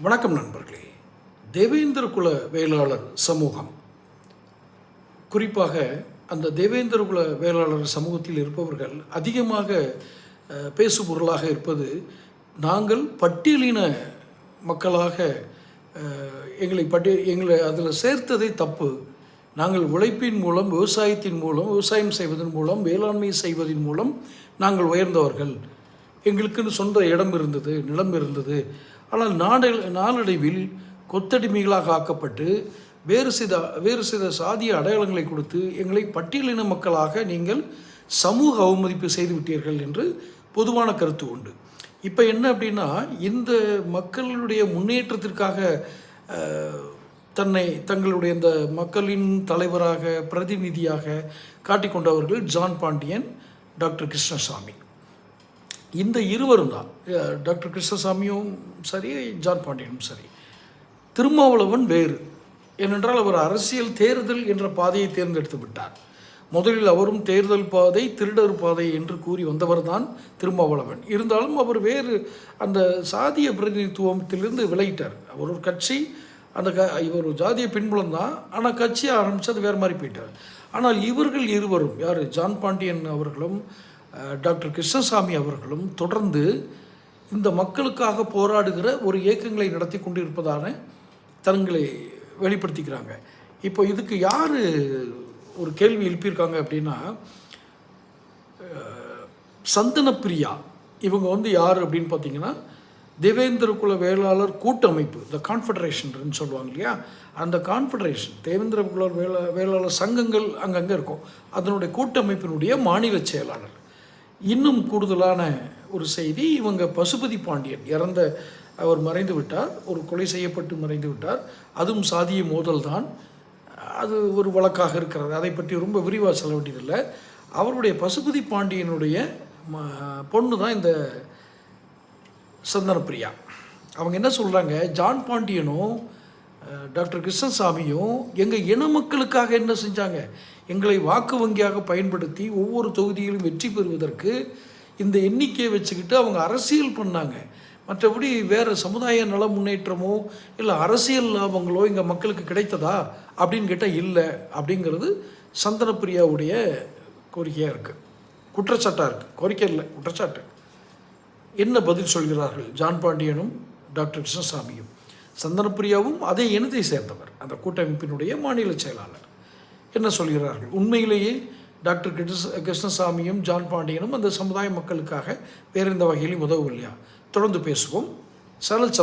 வணக்கம் நண்பர்களே. தேவேந்திர குல வேளாளர் சமூகம், குறிப்பாக அந்த தேவேந்திர குல வேளாளர் சமூகத்தில் இருப்பவர்கள் அதிகமாக பேசுபொருளாக இருப்பது, நாங்கள் பட்டியலின மக்களாக எங்களை அதில் சேர்த்ததே தப்பு. நாங்கள் உழைப்பின் மூலம், விவசாயத்தின் மூலம், விவசாயம் செய்வதன் மூலம், வேளாண்மை செய்வதன் மூலம் நாங்கள் உயர்ந்தவர்கள். எங்களுக்குன்னு சொந்த இடம் இருந்தது, நிலம் இருந்தது. ஆனால் நாளடைவில் கொத்தடிமைகளாக ஆக்கப்பட்டு வேறு சில சாதிய அடையாளங்களை கொடுத்து எங்களை பட்டியலின மக்களாக நீங்கள் சமூக அவமதிப்பு செய்து விட்டீர்கள் என்று பொதுவான கருத்து உண்டு. இப்போ என்ன அப்படின்னா, இந்த மக்களுடைய முன்னேற்றத்திற்காக தங்களுடைய இந்த மக்களின் தலைவராக, பிரதிநிதியாக காட்டிக்கொண்டவர்கள் ஜான் பாண்டியன், டாக்டர் கிருஷ்ணசாமி. இந்த இருவரும் தான், டாக்டர் கிருஷ்ணசாமியும் சரி, ஜான் பாண்டியனும் சரி. திருமாவளவன் வேறு. ஏனென்றால் அவர் அரசியல் தேர்தல் என்ற பாதையை தேர்ந்தெடுத்து விட்டார். முதலில் அவரும் தேர்தல் பாதை, திருடர் பாதை என்று கூறி வந்தவர் தான் திருமாவளவன். இருந்தாலும் அவர் வேறு அந்த சாதிய பிரதிநிதித்துவத்திலிருந்து விலகிட்டார். அவர் ஒரு கட்சி, இவர் ஒரு ஜாதிய பின்புலம் தான், ஆனால் கட்சியை ஆரம்பித்து அது வேறு மாதிரி போயிட்டார். ஆனால் இவர்கள் இருவரும், யார், ஜான் பாண்டியன் அவர்களும் டாக்டர் கிருஷ்ணசாமி அவர்களும் தொடர்ந்து இந்த மக்களுக்காக போராடுகிற ஒரு இயக்கங்களை நடத்தி கொண்டிருப்பதான தங்களை வெளிப்படுத்திக்கிறாங்க. இப்போ இதுக்கு யார் ஒரு கேள்வி எழுப்பியிருக்காங்க அப்படின்னா, சந்தனப்பிரியா இவங்க யார் அப்படின்னு பார்த்தீங்கன்னா, தேவேந்திர குல வேளாளர் கூட்டமைப்பு, இந்த கான்ஃபெடரேஷன் சொல்லுவாங்க இல்லையா, அந்த கான்ஃபெடரேஷன், தேவேந்திர குல வேளாளர் சங்கங்கள் அங்கங்கே இருக்கும், அதனுடைய கூட்டமைப்பினுடைய மாநில செயலாளர். இன்னும் கூடுதலான ஒரு செய்தி, இவங்க பசுபதி பாண்டியன் அவர் மறைந்து விட்டார், ஒரு கொலை செய்யப்பட்டு மறைந்து விட்டார். அதுவும் சாதிய மோதல் தான், அது ஒரு வழக்காக இருக்கிறது. அதை பற்றி ரொம்ப விரிவாக சொல்ல வேண்டியதில்லை. அவருடைய பசுபதி பாண்டியனுடைய பொண்ணு தான் இந்த சந்தனப்பிரியா. அவங்க என்ன சொல்கிறாங்க, ஜான் பாண்டியனும் டாக்டர் கிருஷ்ணசாமியும் எங்கள் இன மக்களுக்காக என்ன செஞ்சாங்க, எங்களை வாக்கு வங்கியாக பயன்படுத்தி ஒவ்வொரு தொகுதியிலும் வெற்றி பெறுவதற்கு இந்த எண்ணிக்கையை வச்சுக்கிட்டு அவங்க அரசியல் பண்ணாங்க. மற்றபடி வேறு சமுதாய நல முன்னேற்றமோ இல்லை அரசியல் லாபங்களோ எங்கள் மக்களுக்கு கிடைத்ததா அப்படின்னு கேட்டால் இல்லை அப்படிங்கிறது சந்தனப்பிரியாவுடைய கோரிக்கையாக இருக்குது, குற்றச்சாட்டாக இருக்குது. கோரிக்கை இல்லை, குற்றச்சாட்டு. என்ன பதில் சொல்கிறார்கள் ஜான் பாண்டியனும் டாக்டர் கிருஷ்ணசாமியும்? சந்தனப்பிரியாவும் அதே இனத்தை சேர்ந்தவர், அந்த கூட்டமைப்பினுடைய மாநில செயலாளர். என்ன சொல்கிறார்கள்? உண்மையிலேயே டாக்டர் கிருஷ்ணசாமியும் ஜான் பாண்டியனும் அந்த சமுதாய மக்களுக்காக வேறு எந்த வகையிலும் உதவவில்லையா? தொடர்ந்து பேசுவோம். சேனல்